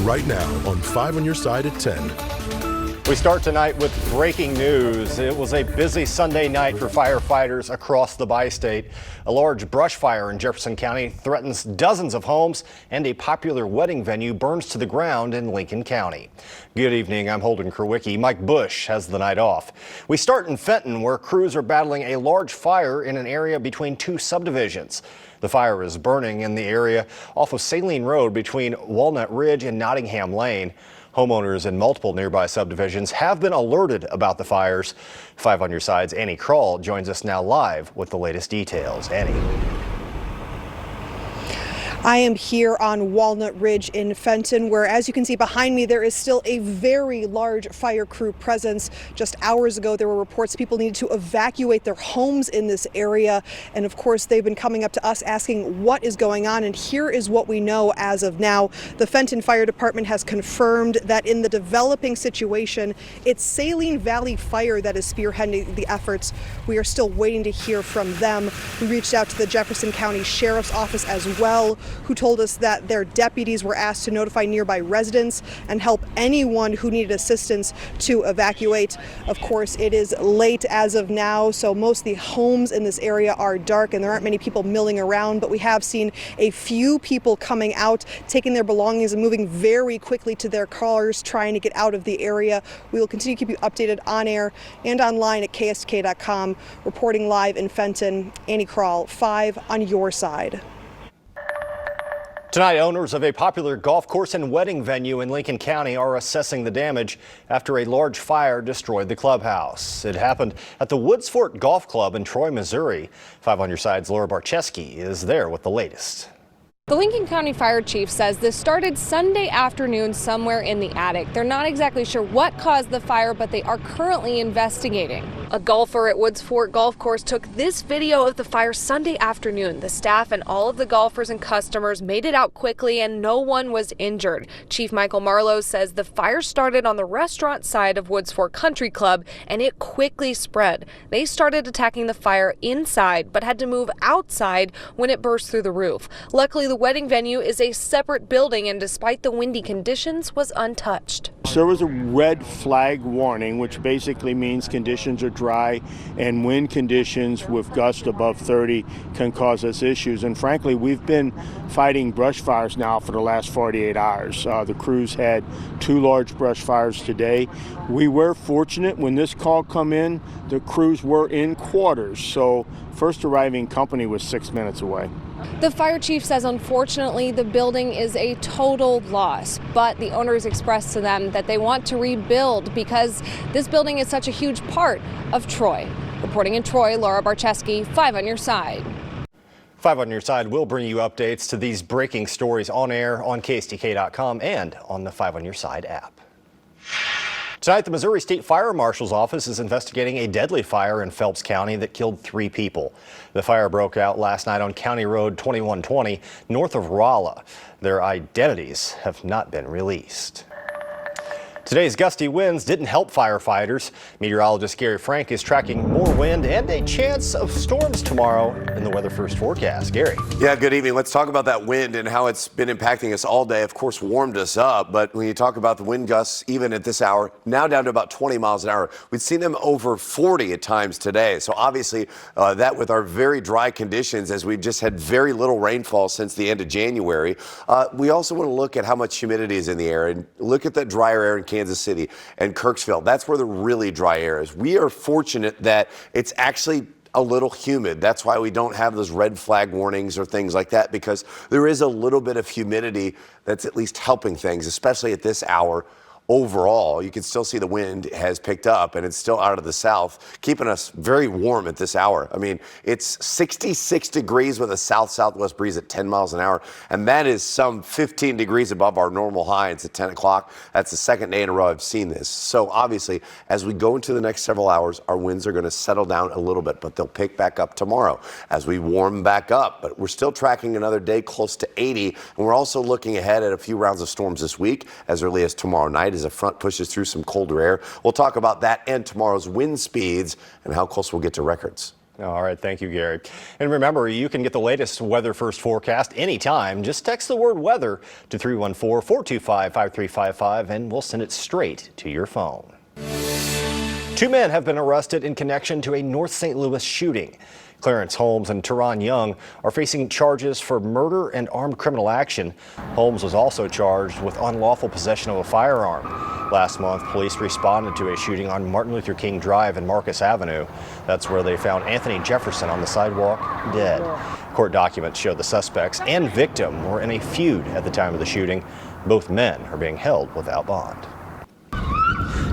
right now on 5 on Your Side at 10. We start tonight with breaking news. It was a busy Sunday night for firefighters across the bi-state. A large brush fire in Jefferson County threatens dozens of homes, and a popular wedding venue burns to the ground in Lincoln County. Good evening, I'm Holden Kerwicki. Mike Bush has the night off. We start in Fenton, where crews are battling a large fire in an area between two subdivisions. The fire is burning in the area off of Saline Road between Walnut Ridge and Nottingham Lane. Homeowners in multiple nearby subdivisions have been alerted about the fires. 5 on Your Side's Annie Krall joins us now live with the latest details. Annie. I am here on Walnut Ridge in Fenton, where, as you can see behind me, there is still a very large fire crew presence. Just hours ago, there were reports people needed to evacuate their homes in this area. And of course, they've been coming up to us asking what is going on. And here is what we know as of now. The Fenton Fire Department has confirmed that in the developing situation, it's Saline Valley Fire that is spearheading the efforts. We are still waiting to hear from them. We reached out to the Jefferson County Sheriff's Office as well, who told us that their deputies were asked to notify nearby residents and help anyone who needed assistance to evacuate. Of course, it is late as of now, so most of the homes in this area are dark and there aren't many people milling around, but we have seen a few people coming out, taking their belongings and moving very quickly to their cars, trying to get out of the area. We will continue to keep you updated on air and online at KSDK.com. Reporting live in Fenton, Annie Krall, 5 on Your Side. Tonight, owners of a popular golf course and wedding venue in Lincoln County are assessing the damage after a large fire destroyed the clubhouse. It happened at the Woods Fort Golf Club in Troy, Missouri. 5 on Your Side's Laura Barcheski is there with the latest. The Lincoln County Fire Chief says this started Sunday afternoon somewhere in the attic. They're not exactly sure what caused the fire, but they are currently investigating. A golfer at Woods Fort Golf Course took this video of the fire Sunday afternoon. The staff and all of the golfers and customers made it out quickly and no one was injured. Chief Michael Marlowe says the fire started on the restaurant side of Woods Fort Country Club and it quickly spread. They started attacking the fire inside but had to move outside when it burst through the roof. Luckily, the wedding venue is a separate building and despite the windy conditions was untouched. There was a red flag warning, which basically means conditions are dry and wind conditions with gusts above 30 can cause us issues. And frankly, we've been fighting brush fires now for the last 48 hours. The crews had 2 large brush fires today. We were fortunate when this call come in, the crews were in quarters. So first arriving company was 6 minutes away. The fire chief says unfortunately the building is a total loss, but the owners expressed to them that they want to rebuild because this building is such a huge part of Troy. Reporting in Troy, Laura Barcheski, 5 on Your Side. 5 on Your Side will bring you updates to these breaking stories on air on KSDK.com and on the 5 on Your Side app. Tonight, the Missouri State Fire Marshal's office is investigating a deadly fire in Phelps County that killed 3 people. The fire broke out last night on County Road 2120 north of Rolla. Their identities have not been released. Today's gusty winds didn't help firefighters. Meteorologist Gary Frank is tracking more wind and a chance of storms tomorrow in the Weather First forecast. Gary. Yeah, good evening. Let's talk about that wind and how it's been impacting us all day. Of course, warmed us up, but when you talk about the wind gusts, even at this hour, now down to about 20 miles an hour. We've seen them over 40 at times today. So obviously that with our very dry conditions, as we've just had very little rainfall since the end of January, we also want to look at how much humidity is in the air and look at that drier air in Kansas City and Kirksville. That's where the really dry air is. We are fortunate that it's actually a little humid. That's why we don't have those red flag warnings or things like that, because there is a little bit of humidity that's at least helping things, especially at this hour. Overall, you can still see the wind has picked up and it's still out of the south, keeping us very warm at this hour. I mean, it's 66 degrees with a south-southwest breeze at 10 miles an hour, and that is some 15 degrees above our normal high. It's at 10 o'clock. That's the second day in a row I've seen this. So obviously, as we go into the next several hours, our winds are going to settle down a little bit, but they'll pick back up tomorrow as we warm back up. But we're still tracking another day close to 80, and we're also looking ahead at a few rounds of storms this week as early as tomorrow night, as a front pushes through some colder air. We'll talk about that and tomorrow's wind speeds and how close we'll get to records. All right, thank you, Gary. And remember, you can get the latest weather first forecast anytime. Just text the word weather to 314-425-5355 and we'll send it straight to your phone. 2 men have been arrested in connection to a North St. Louis shooting. Clarence Holmes and Teron Young are facing charges for murder and armed criminal action. Holmes was also charged with unlawful possession of a firearm. Last month, police responded to a shooting on Martin Luther King Drive and Marcus Avenue. That's where they found Anthony Jefferson on the sidewalk, dead. Court documents show the suspects and victim were in a feud at the time of the shooting. Both men are being held without bond.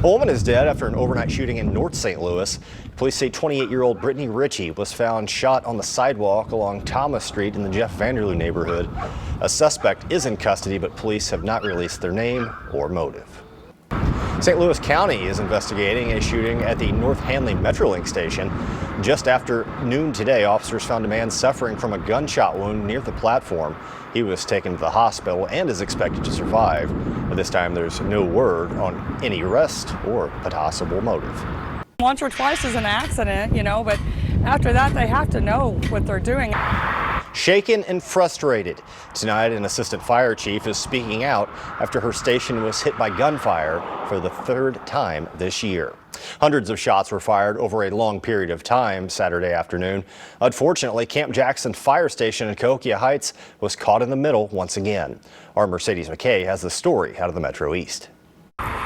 A woman is dead after an overnight shooting in North St. Louis. Police say 28-year-old Brittany Ritchie was found shot on the sidewalk along Thomas Street in the Jeff Vanderloo neighborhood. A suspect is in custody, but police have not released their name or motive. St. Louis County is investigating a shooting at the North Hanley Metrolink station. Just after noon today, officers found a man suffering from a gunshot wound near the platform. He was taken to the hospital and is expected to survive. But this time, there's no word on any arrest or possible motive. Once or twice is an accident, but after that, they have to know what they're doing. Shaken and frustrated. Tonight, an assistant fire chief is speaking out after her station was hit by gunfire for the 3rd time this year. Hundreds of shots were fired over a long period of time Saturday afternoon. Unfortunately, Camp Jackson Fire Station in Cahokia Heights was caught in the middle once again. Our Mercedes McKay has the story out of the Metro East.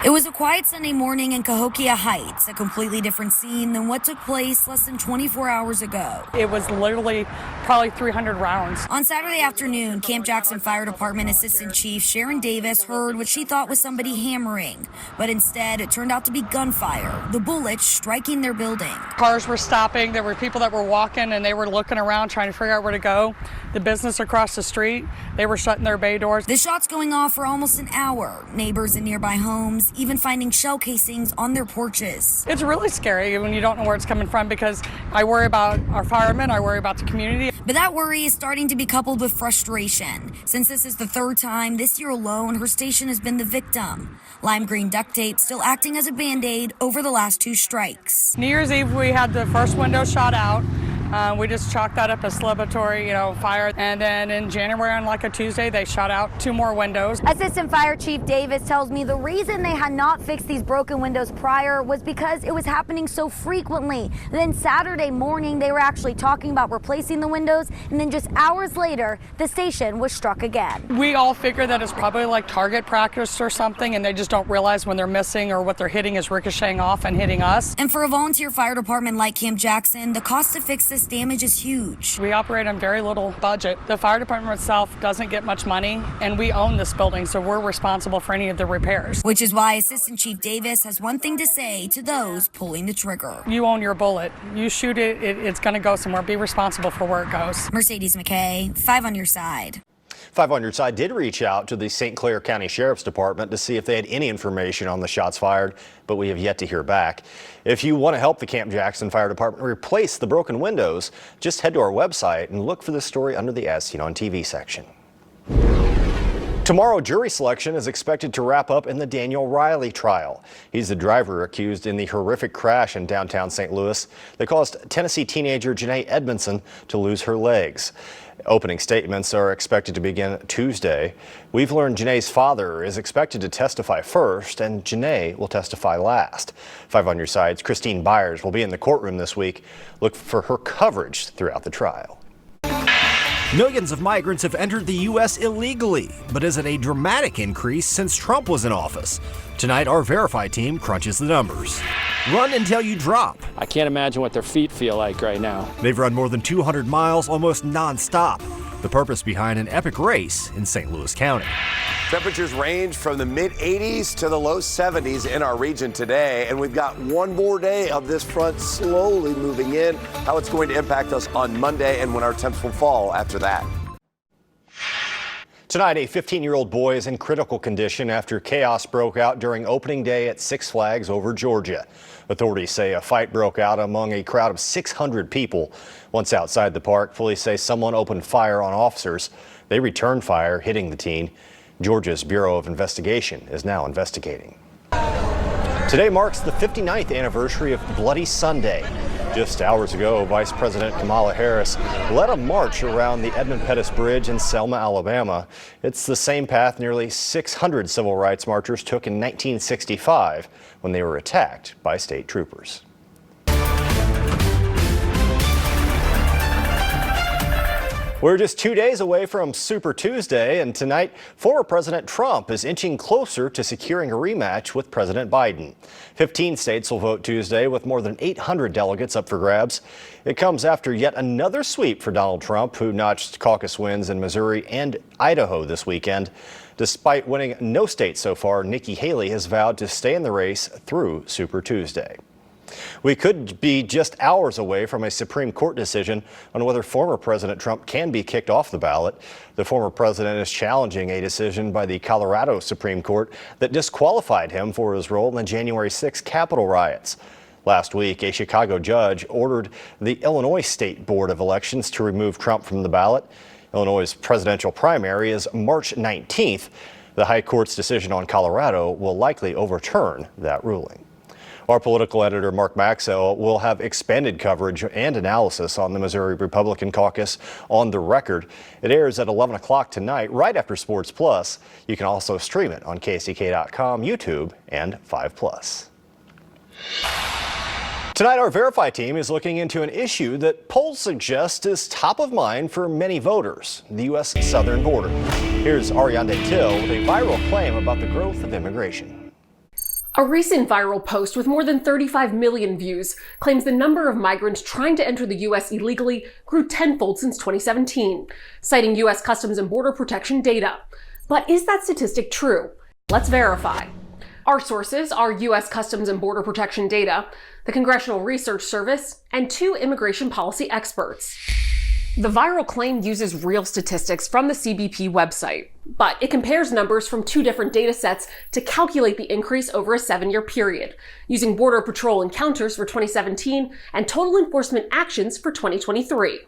It was a quiet Sunday morning in Cahokia Heights, a completely different scene than what took place less than 24 hours ago. It was literally probably 300 rounds. On Saturday afternoon, Camp Jackson Fire Department Assistant Chief Sharon Davis heard what she thought was somebody hammering, but instead it turned out to be gunfire, the bullets striking their building. Cars were stopping. There were people that were walking and they were looking around trying to figure out where to go. The business across the street, they were shutting their bay doors. The shots going off for almost an hour. Neighbors in nearby homes even finding shell casings on their porches. It's really scary when you don't know where it's coming from because I worry about our firemen, I worry about the community. But that worry is starting to be coupled with frustration. Since this is the 3rd time this year alone, her station has been the victim. Lime green duct tape still acting as a Band-Aid over the last 2 strikes. New Year's Eve, we had the first window shot out. We just chalked that up as celebratory, fire. And then in January on like a Tuesday, they shot out 2 more windows. Assistant Fire Chief Davis tells me the reason they had not fixed these broken windows prior was because it was happening so frequently. Then Saturday morning, they were actually talking about replacing the windows. And then just hours later, the station was struck again. We all figure that it's probably like target practice or something, and they just don't realize when they're missing or what they're hitting is ricocheting off and hitting us. And for a volunteer fire department like Camp Jackson, the cost to fix this damage is huge. We operate on very little budget. The fire department itself doesn't get much money, and we own this building, so we're responsible for any of the repairs. Which is why Assistant Chief Davis has one thing to say to those pulling the trigger. You own your bullet. You shoot it, it's going to go somewhere. Be responsible for where it goes. Mercedes McKay, 5 on your side. 5 on your side did reach out to the St. Clair County Sheriff's Department to see if they had any information on the shots fired, but we have yet to hear back. If you want to help the Camp Jackson Fire Department replace the broken windows, just head to our website and look for the story under the As Seen on TV section. Tomorrow, jury selection is expected to wrap up in the Daniel Riley trial. He's the driver accused in the horrific crash in downtown St. Louis that caused Tennessee teenager Janae Edmondson to lose her legs. Opening statements are expected to begin Tuesday. We've learned Janae's father is expected to testify first, and Janae will testify last. 5 on your side's Christine Byers will be in the courtroom this week. Look for her coverage throughout the trial. Millions of migrants have entered the U.S. illegally, but is it a dramatic increase since Trump was in office? Tonight, our Verify team crunches the numbers. Run until you drop. I can't imagine what their feet feel like right now. They've run more than 200 miles almost nonstop. The purpose behind an epic race in St. Louis County. Temperatures range from the mid-80s to the low 70s in our region today, and we've got one more day of this front slowly moving in. How it's going to impact us on Monday and when our temps will fall after that. Tonight, a 15-year-old boy is in critical condition after chaos broke out during opening day at Six Flags over Georgia. Authorities say a fight broke out among a crowd of 600 people. Once outside the park, police say someone opened fire on officers. They returned fire, hitting the teen. Georgia's Bureau of Investigation is now investigating. Today marks the 59th anniversary of Bloody Sunday. Just hours ago, Vice President Kamala Harris led a march around the Edmund Pettus Bridge in Selma, Alabama. It's the same path nearly 600 civil rights marchers took in 1965 when they were attacked by state troopers. We're just 2 days away from Super Tuesday, and tonight, former President Trump is inching closer to securing a rematch with President Biden. 15 states will vote Tuesday, with more than 800 delegates up for grabs. It comes after yet another sweep for Donald Trump, who notched caucus wins in Missouri and Idaho this weekend. Despite winning no state so far, Nikki Haley has vowed to stay in the race through Super Tuesday. We could be just hours away from a Supreme Court decision on whether former President Trump can be kicked off the ballot. The former president is challenging a decision by the Colorado Supreme Court that disqualified him for his role in the January 6 Capitol riots. Last week, a Chicago judge ordered the Illinois State Board of Elections to remove Trump from the ballot. Illinois' presidential primary is March 19th. The High Court's decision on Colorado will likely overturn that ruling. Our political editor, Mark Maxwell, will have expanded coverage and analysis on the Missouri Republican caucus on The Record. It airs at 11 o'clock tonight, right after Sports Plus. You can also stream it on KSDK.com, YouTube, and 5+. Tonight, our Verify team is looking into an issue that polls suggest is top of mind for many voters, the U.S. southern border. Here's Ariane Till with a viral claim about the growth of immigration. A recent viral post with more than 35 million views claims the number of migrants trying to enter the U.S. illegally grew tenfold since 2017, citing U.S. Customs and Border Protection data. But is that statistic true? Let's verify. Our sources are U.S. Customs and Border Protection data, the Congressional Research Service, and 2 immigration policy experts. The viral claim uses real statistics from the CBP website, but it compares numbers from 2 different data sets to calculate the increase over a 7-year period, using Border Patrol encounters for 2017 and total enforcement actions for 2023.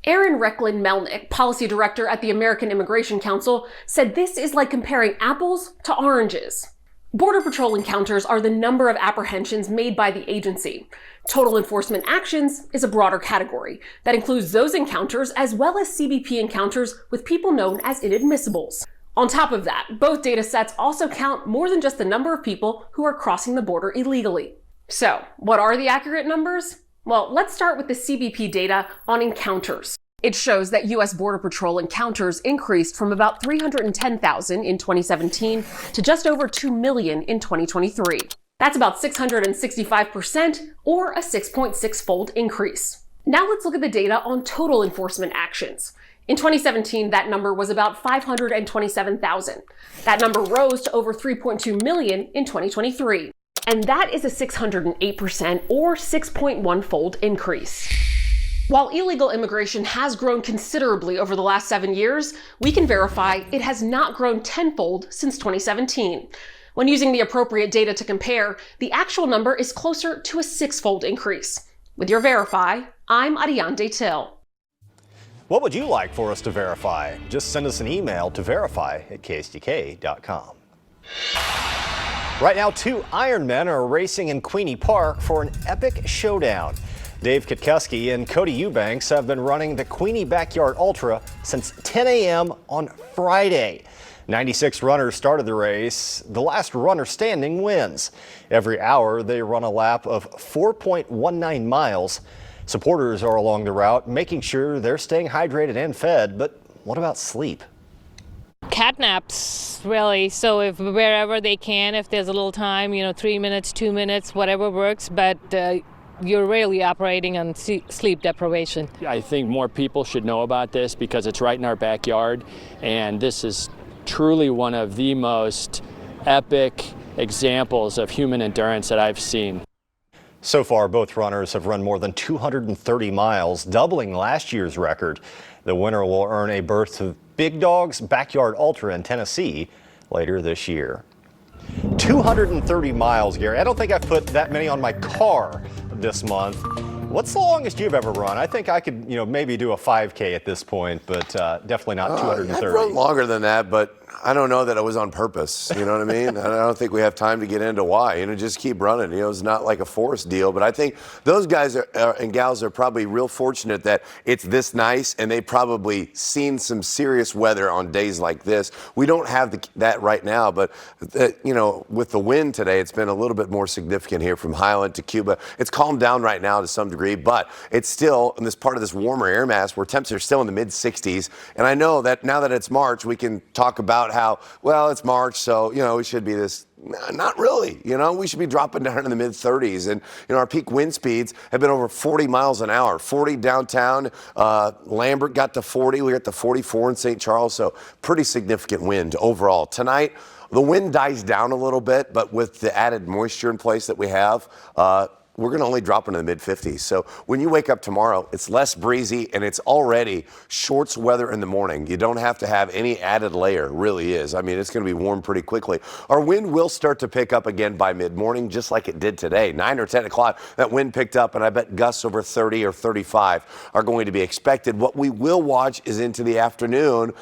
Aaron Recklin-Melnick, policy director at the American Immigration Council, said this is like comparing apples to oranges. Border Patrol encounters are the number of apprehensions made by the agency. Total enforcement actions is a broader category that includes those encounters as well as CBP encounters with people known as inadmissibles. On top of that, both data sets also count more than just the number of people who are crossing the border illegally. So, what are the accurate numbers? Well, let's start with the CBP data on encounters. It shows that U.S. Border Patrol encounters increased from about 310,000 in 2017 to just over 2 million in 2023. That's about 665%, or a 6.6-fold increase. Now let's look at the data on total enforcement actions. In 2017, that number was about 527,000. That number rose to over 3.2 million in 2023. And that is a 608%, or 6.1-fold increase. While illegal immigration has grown considerably over the last 7 years, we can verify it has not grown tenfold since 2017. When using the appropriate data to compare, the actual number is closer to a 6-fold increase. With your Verify, I'm Ariane Till. What would you like for us to verify? Just send us an email to verify@ksdk.com. Right now, 2 Ironmen are racing in Queenie Park for an epic showdown. Dave Kitkeski and Cody Eubanks have been running the Queenie Backyard Ultra since 10 a.m. on Friday. 96 runners started the race. The last runner standing wins. Every hour, they run a lap of 4.19 miles. Supporters are along the route, making sure they're staying hydrated and fed. But what about sleep? Cat naps, really. So if wherever they can, if there's a little time, 3 minutes, 2 minutes, whatever works. But you're really operating on sleep deprivation. I think more people should know about this because it's right in our backyard, and this is truly one of the most epic examples of human endurance that I've seen. So far, both runners have run more than 230 miles, doubling last year's record. The winner will earn a berth to Big Dog's Backyard Ultra in Tennessee later this year. 230 miles, Gary. I don't think I've put that many on my car. this month. What's the longest you've ever run? I think I could, maybe do a 5K at this point, but definitely not 230. I've run longer than that, but I don't know that it was on purpose. You know what I mean? I don't think we have time to get into why. Just keep running. It's not like a forced deal. But I think those guys and gals are probably real fortunate that it's this nice, and they've probably seen some serious weather on days like this. We don't have that right now, but with the wind today, it's been a little bit more significant here from Highland to Cuba. It's calmed down right now to some degree, but it's still in this part of this warmer air mass where temps are still in the mid 60s. And I know that now that it's March, we can talk about how, well, it's March, so, we should be this. Not really. We should be dropping down in the mid 30s. And, our peak wind speeds have been over 40 miles an hour. 40 downtown. Lambert got to 40. We got to 44 in St. Charles. So pretty significant wind overall. Tonight, the wind dies down a little bit, but with the added moisture in place that we have, we're going to only drop into the mid-50s. So when you wake up tomorrow, it's less breezy, and it's already shorts weather in the morning. You don't have to have any added layer. It really is. It's going to be warm pretty quickly. Our wind will start to pick up again by mid-morning, just like it did today. 9 or 10 o'clock, that wind picked up, and I bet gusts over 30 or 35 are going to be expected. What we will watch is into the afternoon.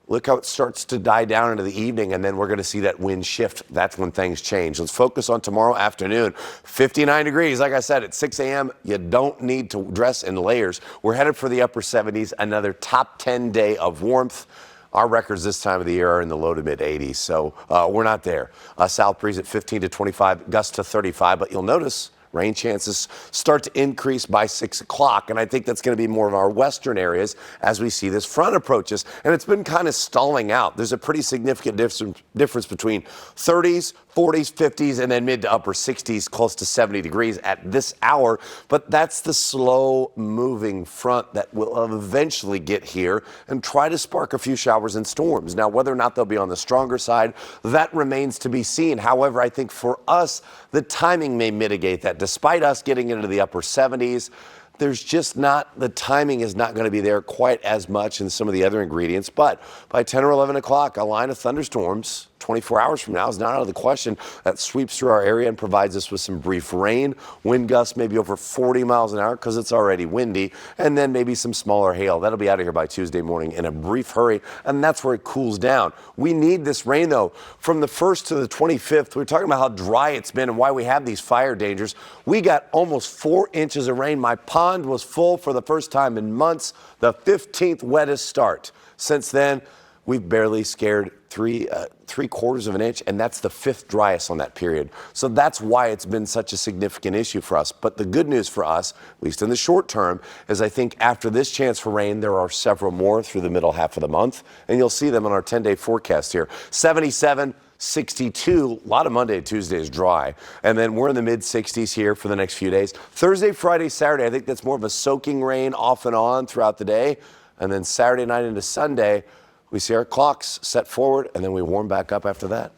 Look how it starts to die down into the evening, and then we're going to see that wind shift. That's when things change. Let's focus on tomorrow afternoon. 59 degrees. Like I said, at 6 a.m., you don't need to dress in layers. We're headed for the upper 70s, another top 10 day of warmth. Our records this time of the year are in the low to mid 80s, so we're not there. South breeze at 15 to 25, gusts to 35, but you'll notice rain chances start to increase by 6 o'clock, and I think that's going to be more of our western areas as we see this front approach us. And it's been kind of stalling out. There's a pretty significant difference between 30s, 40s, 50s, and then mid to upper 60s, close to 70 degrees at this hour. But that's the slow-moving front that will eventually get here and try to spark a few showers and storms. Now, whether or not they'll be on the stronger side, that remains to be seen. However, I think for us, the timing may mitigate that. Despite us getting into the upper 70s, there's just not, the timing is not going to be there quite as much in some of the other ingredients. But by 10 or 11 o'clock, a line of thunderstorms 24 hours from now is not out of the question. That sweeps through our area and provides us with some brief rain. Wind gusts maybe over 40 miles an hour because it's already windy. And then maybe some smaller hail. That'll be out of here by Tuesday morning in a brief hurry. And that's where it cools down. We need this rain, though. From the 1st to the 25th, we're talking about how dry it's been and why we have these fire dangers. We got almost 4 inches of rain. My pond was full for the first time in months. The 15th wettest start. Since then, we've barely scared 3/4 of an inch, and that's the 5th driest on that period. So that's why it's been such a significant issue for us. But the good news for us, at least in the short term, is I think after this chance for rain, there are several more through the middle half of the month, and you'll see them on our 10-day forecast here. 77, 62, a lot of Monday and Tuesday is dry. And then we're in the mid-60s here for the next few days. Thursday, Friday, Saturday, I think that's more of a soaking rain off and on throughout the day. And then Saturday night into Sunday, we see our clocks set forward, and then we warm back up after that.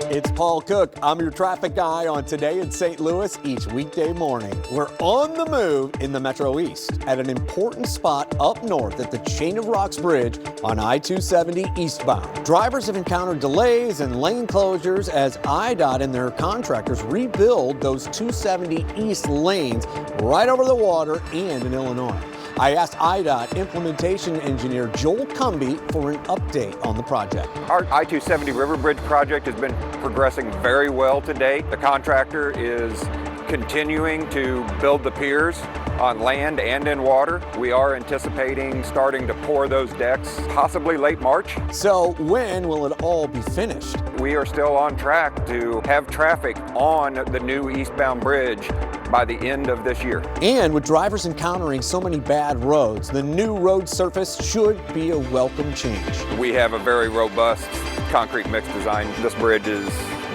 It's Paul Cook. I'm your traffic guy on Today in St. Louis each weekday morning. We're on the move in the Metro East at an important spot up north at the Chain of Rocks Bridge on I-270 eastbound. Drivers have encountered delays and lane closures as IDOT and their contractors rebuild those 270 east lanes right over the water and in Illinois. I asked IDOT implementation engineer Joel Cumby for an update on the project. Our I-270 River Bridge project has been progressing very well to date. The contractor is continuing to build the piers on land and in water. We are anticipating starting to pour those decks possibly late March. So when will it all be finished? We are still on track to have traffic on the new eastbound bridge by the end of this year. And with drivers encountering so many bad roads, the new road surface should be a welcome change. We have a very robust concrete mix design. This bridge is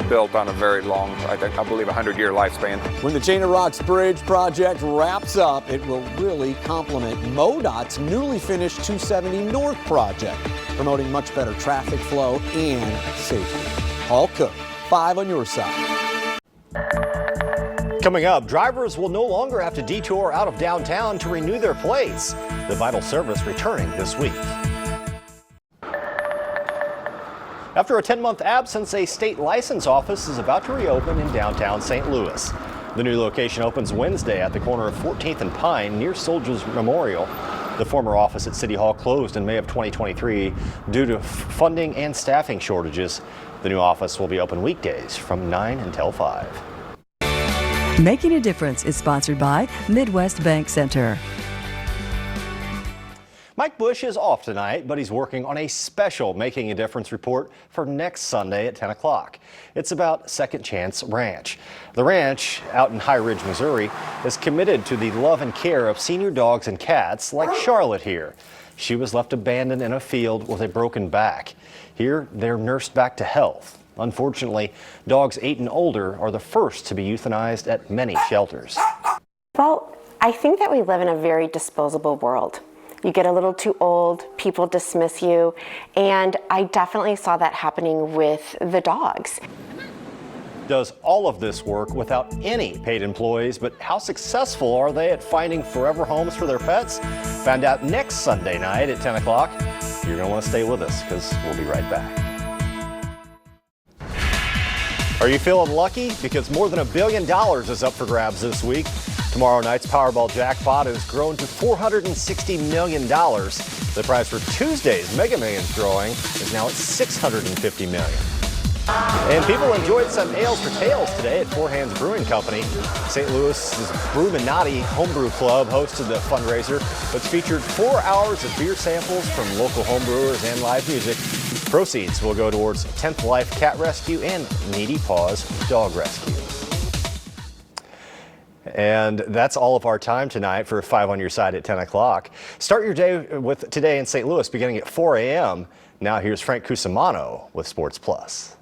built on a very long, I believe, 100-year lifespan. When the Chain of Rocks Bridge project wraps up, it will really complement MoDOT's newly finished 270 North project, promoting much better traffic flow and safety. Paul Cook, 5 on your side. Coming up, drivers will no longer have to detour out of downtown to renew their plates. The vital service returning this week. After a 10-month absence, a state license office is about to reopen in downtown St. Louis. The new location opens Wednesday at the corner of 14th and Pine near Soldiers Memorial. The former office at City Hall closed in May of 2023 due to funding and staffing shortages. The new office will be open weekdays from 9 until 5. Making a Difference is sponsored by Midwest Bank Center. Mike Bush is off tonight, but he's working on a special Making a Difference report for next Sunday at 10 o'clock. It's about Second Chance Ranch. The ranch out in High Ridge, Missouri, is committed to the love and care of senior dogs and cats like Charlotte here. She was left abandoned in a field with a broken back. Here, they're nursed back to health. Unfortunately, dogs 8 and older are the first to be euthanized at many shelters. Well, I think that we live in a very disposable world. You get a little too old, people dismiss you, and I definitely saw that happening with the dogs. Does all of this work without any paid employees, but how successful are they at finding forever homes for their pets? Find out next Sunday night at 10 o'clock. You're going to want to stay with us because we'll be right back. Are you feeling lucky? Because more than $1 billion is up for grabs this week. Tomorrow night's Powerball jackpot has grown to $460 million. The prize for Tuesday's Mega Millions drawing is now at $650 million. And people enjoyed some ales for tails today at Four Hands Brewing Company. St. Louis's Brewminati Homebrew Club hosted the fundraiser, which featured 4 hours of beer samples from local homebrewers and live music. Proceeds will go towards 10th Life Cat Rescue and Needy Paws Dog Rescue. And that's all of our time tonight for 5 on Your Side at 10 o'clock. Start your day with Today in St. Louis beginning at 4 a.m. Now here's Frank Cusimano with Sports Plus.